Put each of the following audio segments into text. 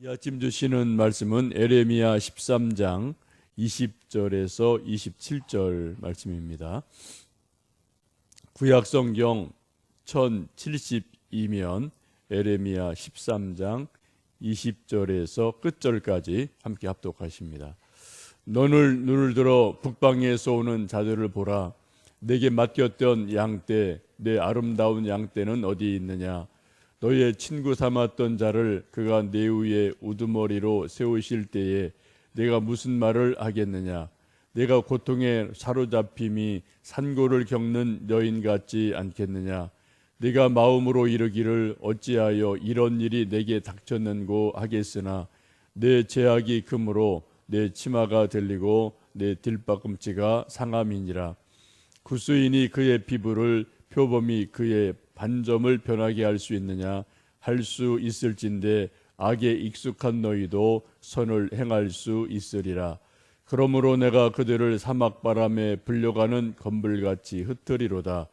이 아침 주시는 말씀은 에레미야 13장 20절에서 27절 말씀입니다. 구약성경 1072면 에레미야 13장 20절에서 끝절까지 함께 합독하십니다. 너는 눈을 들어 북방에서 오는 자들을 보라. 내게 맡겼던 양떼, 내 아름다운 양떼는 어디 있느냐? 너의 친구 삼았던 자를 그가 내 위에 우두머리로 세우실 때에 내가 무슨 말을 하겠느냐? 내가 고통에 사로잡힘이 산고를 겪는 여인 같지 않겠느냐? 내가 마음으로 이르기를 어찌하여 이런 일이 내게 닥쳤는고 하겠으나 내 죄악이 금으로 내 치마가 들리고 내 딜박꿈치가 상함이니라. 구수인이 그의 피부를 표범이 그의 반점을 변하게 할 수 있느냐? 할 수 있을진데 악에 익숙한 너희도 선을 행할 수 있으리라. 그러므로 내가 그들을 사막바람에 불려가는 건불같이 흩으리로다.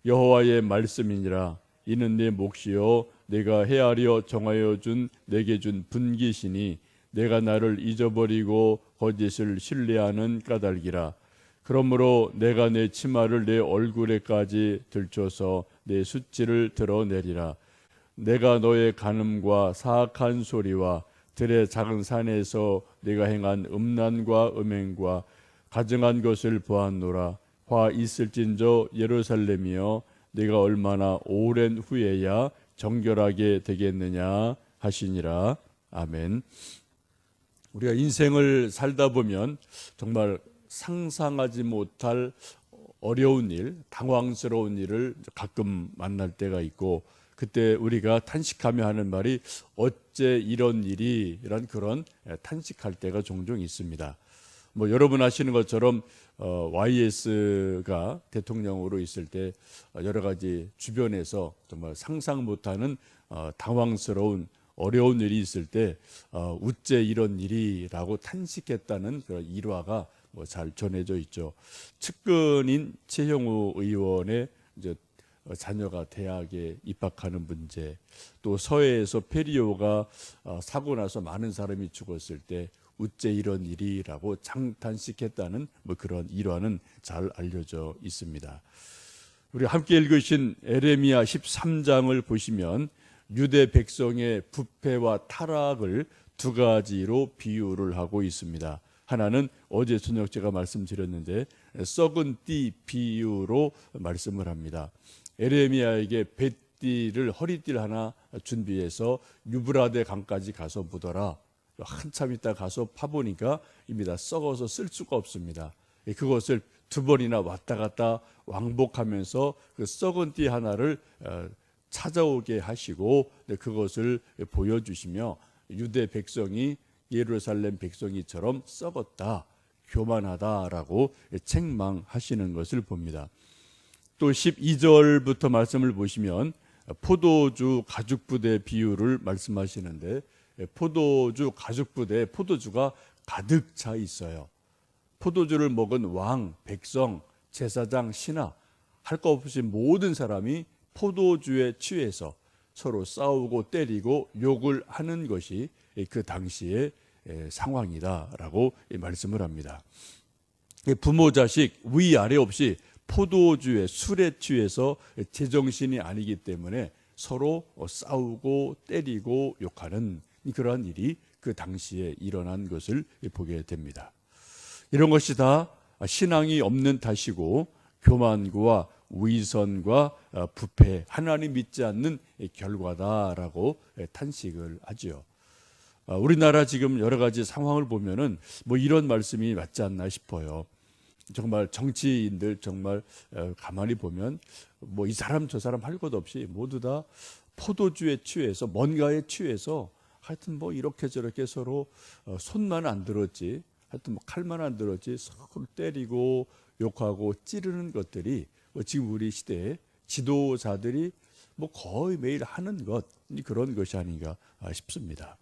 여호와의 말씀이니라. 이는 내 몫이요 내가 헤아려 정하여 준 내게 준 분깃이니 내가 나를 잊어버리고 거짓을 신뢰하는 까닭이라. 그러므로 내가 내 치마를 내 얼굴에까지 들춰서 내 수치를 드러내리라. 내가 너의 간음과 사악한 소리와 들의 작은 산에서 내가 행한 음란과 음행과 가증한 것을 보았노라. 화 있을진저 예루살렘이여 내가 얼마나 오랜 후에야 정결하게 되겠느냐 하시니라. 아멘. 우리가 인생을 살다 보면 정말 상상하지 못할 어려운 일, 당황스러운 일을 가끔 만날 때가 있고, 그때 우리가 탄식하며 하는 말이 어째 이런 일이 이런 그런 탄식할 때가 종종 있습니다. 뭐 여러분 아시는 것처럼 YS가 대통령으로 있을 때 여러 가지 주변에서 정말 상상 못하는 당황스러운 어려운 일이 있을 때 어째 이런 일이라고 탄식했다는 그런 일화가 잘 전해져 있죠. 측근인 최형우 의원의 이제 자녀가 대학에 입학하는 문제, 또 서해에서 페리오가 사고 나서 많은 사람이 죽었을 때 어째 이런 일이라고 장탄식했다는 그런 일화는 잘 알려져 있습니다. 우리 함께 읽으신 에레미야 13장을 보시면 유대 백성의 부패와 타락을 두 가지로 비유를 하고 있습니다. 하나는 어제 저녁 제가 말씀드렸는데 썩은 띠 비유로 말씀을 합니다. 에레미야에게 뱃띠를 허리띠를 하나 준비해서 유브라데 강까지 가서 묻어라. 한참 있다 가서 파보니까 이미 다 썩어서 쓸 수가 없습니다. 그것을 두 번이나 왔다 갔다 왕복하면서 그 썩은 띠 하나를 찾아오게 하시고 그것을 보여주시며 유대 백성이 예루살렘 백성이처럼 썩었다, 교만하다라고 책망하시는 것을 봅니다. 또 12절부터 말씀을 보시면 포도주 가죽부대 비유를 말씀하시는데 포도주 가죽부대에 포도주가 가득 차 있어요. 포도주를 먹은 왕, 백성, 제사장, 신하 할 것 없이 모든 사람이 포도주에 취해서 서로 싸우고 때리고 욕을 하는 것이 그 당시의 상황이다라고 말씀을 합니다. 부모 자식 위아래 없이 포도주에 술에 취해서 제정신이 아니기 때문에 서로 싸우고 때리고 욕하는 그러한 일이 그 당시에 일어난 것을 보게 됩니다. 이런 것이 다 신앙이 없는 탓이고 교만과 위선과 부패, 하나님 믿지 않는 결과다라고 탄식을 하지요. 우리나라 지금 여러 가지 상황을 보면은 이런 말씀이 맞지 않나 싶어요. 정말 정치인들 정말 가만히 보면 이 사람 저 사람 할 것 없이 모두 다 포도주에 취해서 뭔가에 취해서 하여튼 이렇게 저렇게 서로 손만 안 들었지, 하여튼 칼만 안 들었지 서로 때리고 욕하고 찌르는 것들이 지금 우리 시대의 지도자들이 거의 매일 하는 것, 그런 것이 아닌가 싶습니다.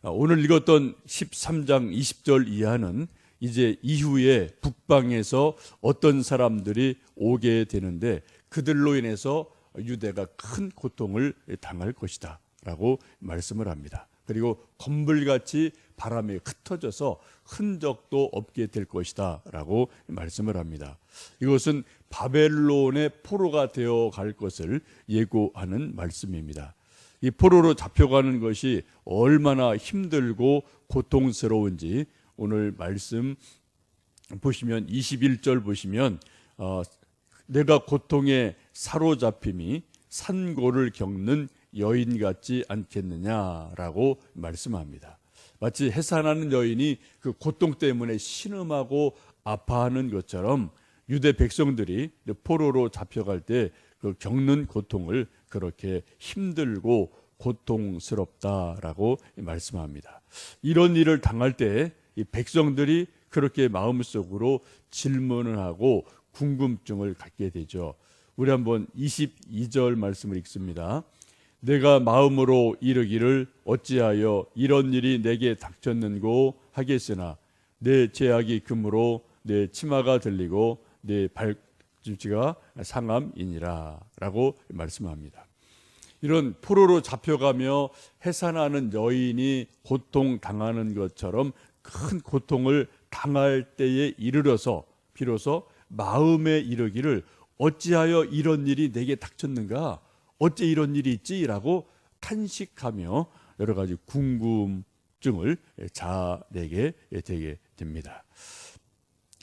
오늘 읽었던 13장 20절 이하는 이제 이후에 북방에서 어떤 사람들이 오게 되는데 그들로 인해서 유대가 큰 고통을 당할 것이다 라고 말씀을 합니다. 그리고 건불같이 바람에 흩어져서 흔적도 없게 될 것이다 라고 말씀을 합니다. 이것은 바벨론의 포로가 되어 갈 것을 예고하는 말씀입니다. 이 포로로 잡혀가는 것이 얼마나 힘들고 고통스러운지 오늘 말씀 보시면 21절 보시면 내가 고통에 사로잡힘이 산고를 겪는 여인 같지 않겠느냐라고 말씀합니다. 마치 해산하는 여인이 그 고통 때문에 신음하고 아파하는 것처럼 유대 백성들이 포로로 잡혀갈 때 그 겪는 고통을 그렇게 힘들고 고통스럽다라고 말씀합니다. 이런 일을 당할 때 이 백성들이 그렇게 마음속으로 질문을 하고 궁금증을 갖게 되죠. 우리 한번 22절 말씀을 읽습니다. 내가 마음으로 이르기를 어찌하여 이런 일이 내게 닥쳤는고 하겠으나 내 죄악이 금으로 내 치마가 들리고 내 발꿈치가 상함이니라 라고 말씀합니다. 이런 포로로 잡혀가며 해산하는 여인이 고통당하는 것처럼 큰 고통을 당할 때에 이르러서 비로소 마음에 이르기를 어찌하여 이런 일이 내게 닥쳤는가, 어째 이런 일이 있지라고 탄식하며 여러 가지 궁금증을 자아내게 되게 됩니다.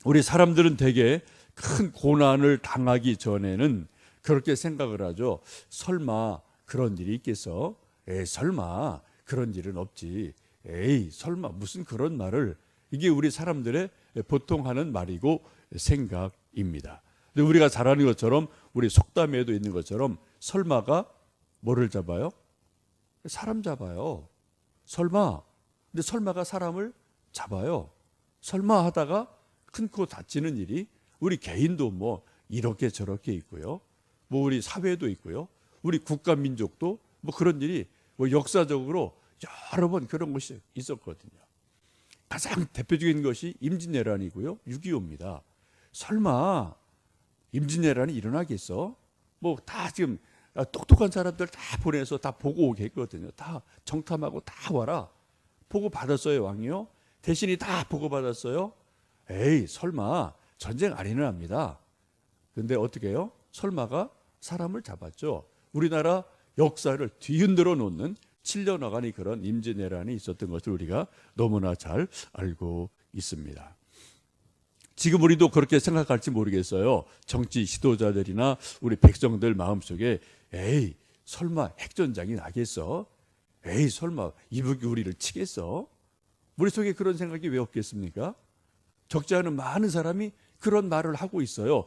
우리 사람들은 대개 큰 고난을 당하기 전에는 그렇게 생각을 하죠. 설마 그런 일이 있겠어? 설마 그런 일은 없지. 설마 무슨 그런 말을. 이게 우리 사람들의 보통 하는 말이고 생각입니다. 근데 우리가 잘 아는 것처럼 우리 속담에도 있는 것처럼 설마가 뭐를 잡아요? 사람 잡아요. 설마. 근데 설마가 사람을 잡아요. 설마 하다가 큰 코 다치는 일이 우리 개인도 뭐 이렇게 저렇게 있고요. 뭐 우리 사회도 있고요. 우리 국가 민족도 뭐 그런 일이 뭐 역사적으로 여러 번 그런 것이 있었거든요. 가장 대표적인 것이 임진왜란이고요. 6.25입니다. 설마 임진왜란이 일어나겠어? 뭐 다 지금 똑똑한 사람들 다 보내서 다 보고 오게 했거든요. 다 정탐하고 다 와라. 보고 받았어요, 왕이요. 대신이 다 보고 받았어요. 설마 전쟁 안 일어납니다. 근데 어떻게 해요? 설마가 사람을 잡았죠. 우리나라 역사를 뒤흔들어 놓는 7년여간의 그런 임진왜란이 있었던 것을 우리가 너무나 잘 알고 있습니다. 지금 우리도 그렇게 생각할지 모르겠어요. 정치 지도자들이나 우리 백성들 마음속에 설마 핵전장이 나겠어? 설마 이북이 우리를 치겠어? 머릿속에 그런 생각이 왜 없겠습니까? 적지 않은 많은 사람이 그런 말을 하고 있어요.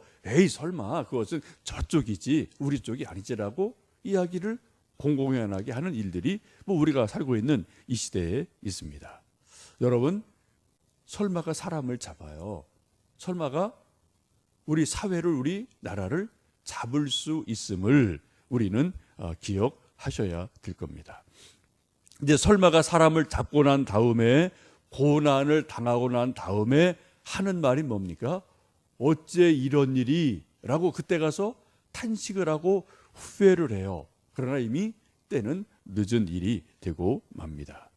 설마 그것은 저쪽이지 우리 쪽이 아니지라고 이야기를 공공연하게 하는 일들이 뭐 우리가 살고 있는 이 시대에 있습니다. 여러분, 설마가 사람을 잡아요. 설마가 우리 사회를, 우리 나라를 잡을 수 있음을 우리는 기억하셔야 될 겁니다. 이제 설마가 사람을 잡고 난 다음에, 고난을 당하고 난 다음에 하는 말이 뭡니까? 어째 이런 일이? 라고 그때 가서 탄식을 하고 후회를 해요. 그러나 이미 때는 늦은 일이 되고 맙니다.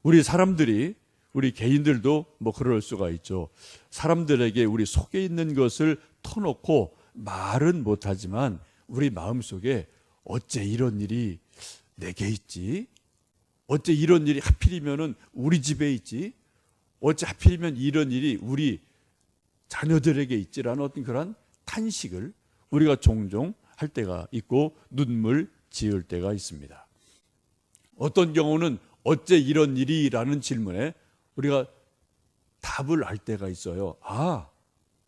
우리 사람들이, 우리 개인들도 뭐 그럴 수가 있죠. 사람들에게 우리 속에 있는 것을 터놓고 말은 못하지만 우리 마음속에 어째 이런 일이 내게 있지? 어째 이런 일이 하필이면 우리 집에 있지? 어째 하필이면 이런 일이 우리 자녀들에게 있지라는 어떤 그런 탄식을 우리가 종종 할 때가 있고 눈물 지을 때가 있습니다. 어떤 경우는 어째 이런 일이라는 질문에 우리가 답을 할 때가 있어요.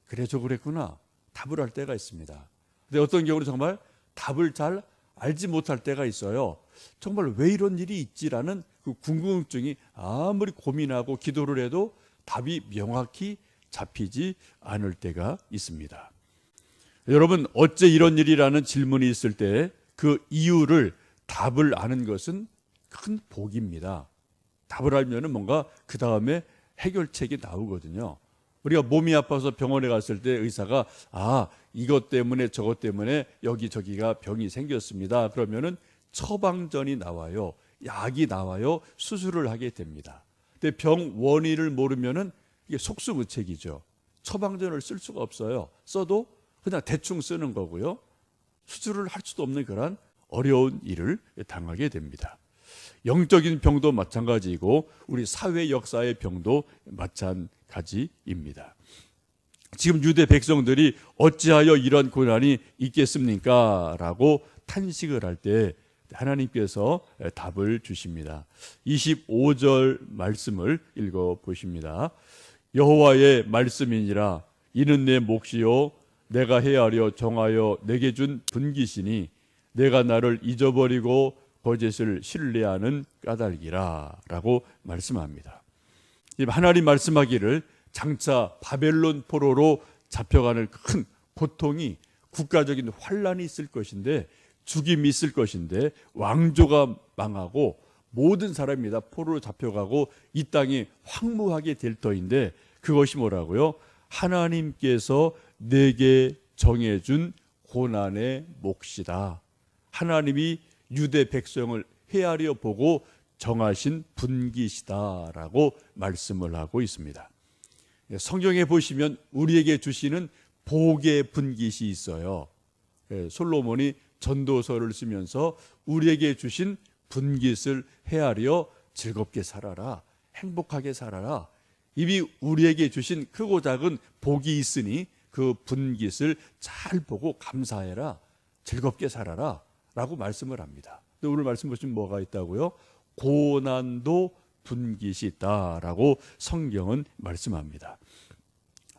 그래서 그랬구나. 답을 할 때가 있습니다. 근데 어떤 경우는 정말 답을 잘 알지 못할 때가 있어요. 정말 왜 이런 일이 있지라는 그 궁금증이 아무리 고민하고 기도를 해도 답이 명확히 잡히지 않을 때가 있습니다. 여러분, 어째 이런 일이라는 질문이 있을 때 그 이유를, 답을 아는 것은 큰 복입니다. 답을 알면은 뭔가 그 다음에 해결책이 나오거든요. 우리가 몸이 아파서 병원에 갔을 때 의사가 이것 때문에 저것 때문에 여기저기가 병이 생겼습니다. 그러면은 처방전이 나와요. 약이 나와요. 수술을 하게 됩니다. 근데 병 원인을 모르면은 이게 속수무책이죠. 처방전을 쓸 수가 없어요. 써도 그냥 대충 쓰는 거고요. 수술을 할 수도 없는 그런 어려운 일을 당하게 됩니다. 영적인 병도 마찬가지이고 우리 사회 역사의 병도 마찬가지입니다. 지금 유대 백성들이 어찌하여 이런 고난이 있겠습니까? 라고 탄식을 할 때 하나님께서 답을 주십니다. 25절 말씀을 읽어 보십니다. 여호와의 말씀이니라 이는 내 몫이요 내가 헤아려 정하여 내게 준 분깃이니 내가 나를 잊어버리고 거짓을 신뢰하는 까닭이라 라고 말씀합니다. 하나님 말씀하기를 장차 바벨론 포로로 잡혀가는 큰 고통이 국가적인 환란이 있을 것인데 죽임이 있을 것인데 왕조가 망하고 모든 사람이 다 포로로 잡혀가고 이 땅이 황무하게 될 터인데 그것이 뭐라고요? 하나님께서 내게 정해준 고난의 몫이다. 하나님이 유대 백성을 헤아려 보고 정하신 분깃이다라고 말씀을 하고 있습니다. 성경에 보시면 우리에게 주시는 복의 분깃이 있어요. 솔로몬이 전도서를 쓰면서 우리에게 주신 분깃을 헤아려 즐겁게 살아라, 행복하게 살아라. 이미 우리에게 주신 크고 작은 복이 있으니 그 분깃을 잘 보고 감사해라, 즐겁게 살아라 라고 말씀을 합니다. 오늘 말씀 보시면 뭐가 있다고요? 고난도 분깃이 있다라고 성경은 말씀합니다.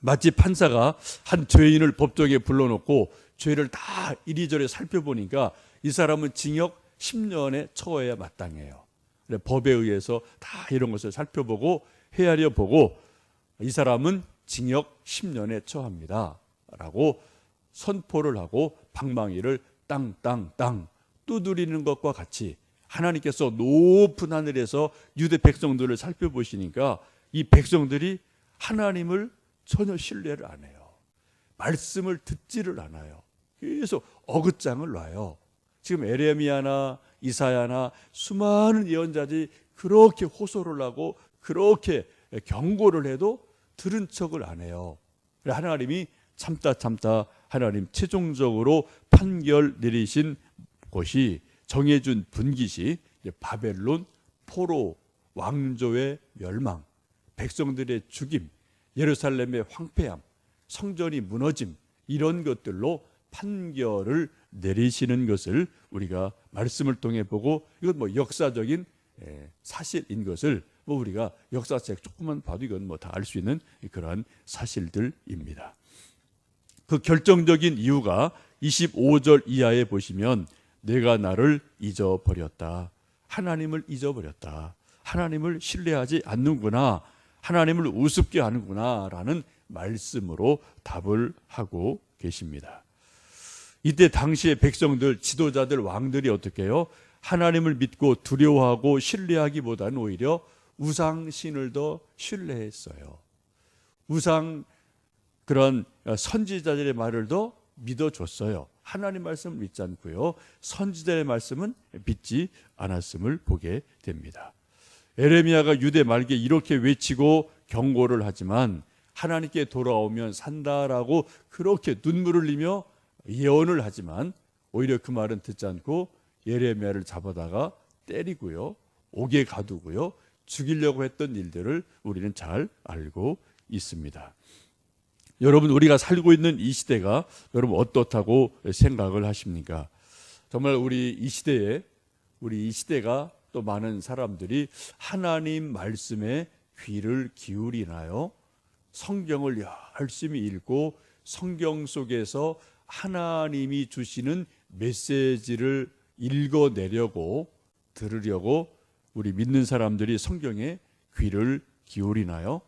마치 판사가 한 죄인을 법정에 불러놓고 죄를 다 이리저리 살펴보니까 이 사람은 징역 10년에 처해야 마땅해요. 법에 의해서 다 이런 것을 살펴보고 헤아려 보고 이 사람은 징역 10년에 처합니다 라고 선포를 하고 방망이를 땅땅땅 두드리는 것과 같이 하나님께서 높은 하늘에서 유대 백성들을 살펴보시니까 이 백성들이 하나님을 전혀 신뢰를 안 해요. 말씀을 듣지를 않아요. 계속 어긋장을 놔요. 지금 에레미야나 이사야나 수많은 예언자들이 그렇게 호소를 하고 그렇게 경고를 해도 들은 척을 안 해요. 하나님이 참다 하나님 최종적으로 판결 내리신 것이 정해준 분깃이 바벨론 포로 왕조의 멸망, 백성들의 죽임, 예루살렘의 황폐함, 성전이 무너짐 이런 것들로 판결을 내리시는 것을 우리가 말씀을 통해 보고 이건 역사적인 사실인 것을 우리가 역사책 조금만 봐도 이건 다 알 수 있는 그러한 사실들입니다. 그 결정적인 이유가 25절 이하에 보시면 내가 나를 잊어버렸다. 하나님을 잊어버렸다. 하나님을 신뢰하지 않는구나. 하나님을 우습게 하는구나 라는 말씀으로 답을 하고 계십니다. 이때 당시의 백성들, 지도자들, 왕들이 어떻게 해요? 하나님을 믿고 두려워하고 신뢰하기보다는 오히려 우상신을 더 신뢰했어요. 우상 그런 선지자들의 말을 더 믿어줬어요. 하나님 말씀을 믿지 않고요. 선지자의 말씀은 믿지 않았음을 보게 됩니다. 에레미야가 유대 말기에 이렇게 외치고 경고를 하지만 하나님께 돌아오면 산다라고 그렇게 눈물을 흘리며 예언을 하지만 오히려 그 말은 듣지 않고 예레미야를 잡아다가 때리고요. 옥에 가두고요. 죽이려고 했던 일들을 우리는 잘 알고 있습니다. 여러분 우리가 살고 있는 이 시대가 여러분 어떻다고 생각을 하십니까? 정말 우리 이 시대가 또 많은 사람들이 하나님 말씀에 귀를 기울이나요? 성경을 열심히 읽고 성경 속에서 하나님이 주시는 메시지를 읽어내려고 들으려고 우리 믿는 사람들이 성경에 귀를 기울이나요?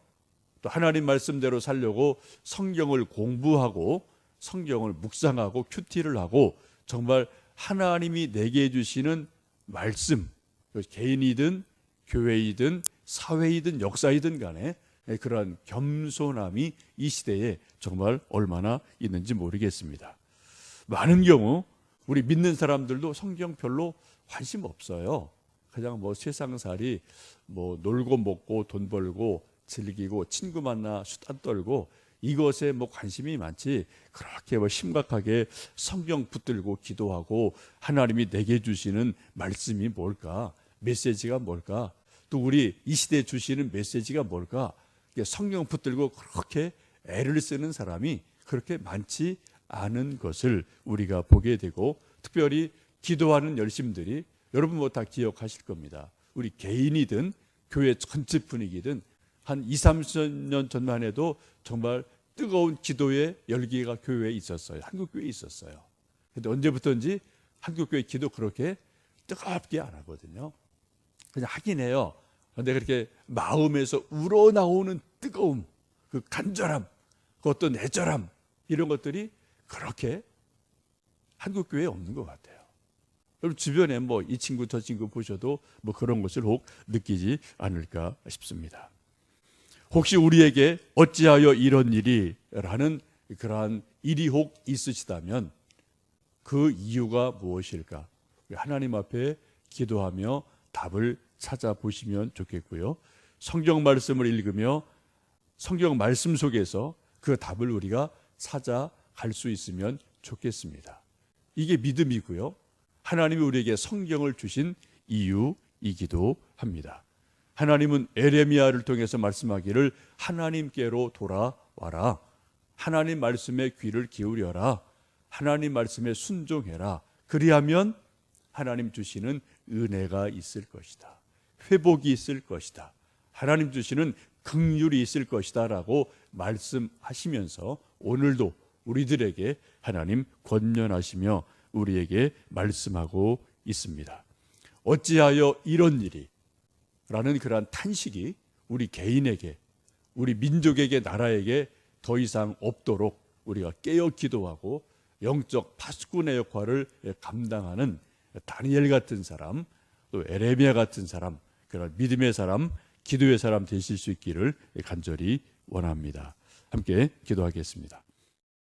또 하나님 말씀대로 살려고 성경을 공부하고 성경을 묵상하고 큐티를 하고 정말 하나님이 내게 주시는 말씀, 개인이든 교회이든 사회이든 역사이든 간에 그러한 겸손함이 이 시대에 정말 얼마나 있는지 모르겠습니다. 많은 경우 우리 믿는 사람들도 성경 별로 관심 없어요. 그냥 뭐 세상살이 뭐 놀고 먹고 돈 벌고 즐기고 친구 만나 수다 떨고 이것에 뭐 관심이 많지, 그렇게 뭐 심각하게 성경 붙들고 기도하고 하나님이 내게 주시는 말씀이 뭘까, 메시지가 뭘까, 또 우리 이 시대에 주시는 메시지가 뭘까, 성경 붙들고 그렇게 애를 쓰는 사람이 그렇게 많지 않은 것을 우리가 보게 되고, 특별히 기도하는 열심들이 여러분 뭐 다 기억하실 겁니다. 우리 개인이든 교회 전체 분위기든 한 2, 30년 전만 해도 정말 뜨거운 기도의 열기가 교회에 있었어요. 한국교회에 있었어요. 근데 언제부터인지 한국교회 기도 그렇게 뜨겁게 안 하거든요. 그냥 하긴 해요. 그런데 그렇게 마음에서 우러나오는 뜨거움, 그 간절함, 그 어떤 애절함, 이런 것들이 그렇게 한국교회에 없는 것 같아요. 여러분 주변에 뭐 이 친구 저 친구 보셔도 뭐 그런 것을 혹 느끼지 않을까 싶습니다. 혹시 우리에게 어찌하여 이런 일이 라는 그러한 일이 혹 있으시다면 그 이유가 무엇일까? 하나님 앞에 기도하며 답을 찾아보시면 좋겠고요. 성경 말씀을 읽으며 성경 말씀 속에서 그 답을 우리가 찾아갈 수 있으면 좋겠습니다. 이게 믿음이고요. 하나님이 우리에게 성경을 주신 이유이기도 합니다. 하나님은 에레미야를 통해서 말씀하기를 하나님께로 돌아와라. 하나님 말씀에 귀를 기울여라. 하나님 말씀에 순종해라. 그리하면 하나님 주시는 은혜가 있을 것이다. 회복이 있을 것이다. 하나님 주시는 긍휼이 있을 것이다 라고 말씀하시면서 오늘도 우리들에게 하나님 권면하시며 우리에게 말씀하고 있습니다. 어찌하여 이런 일이 라는 그러한 탄식이 우리 개인에게, 우리 민족에게, 나라에게 더 이상 없도록 우리가 깨어 기도하고 영적 파수꾼의 역할을 감당하는 다니엘 같은 사람, 또 에레미야 같은 사람, 그런 믿음의 사람, 기도의 사람 되실 수 있기를 간절히 원합니다. 함께 기도하겠습니다.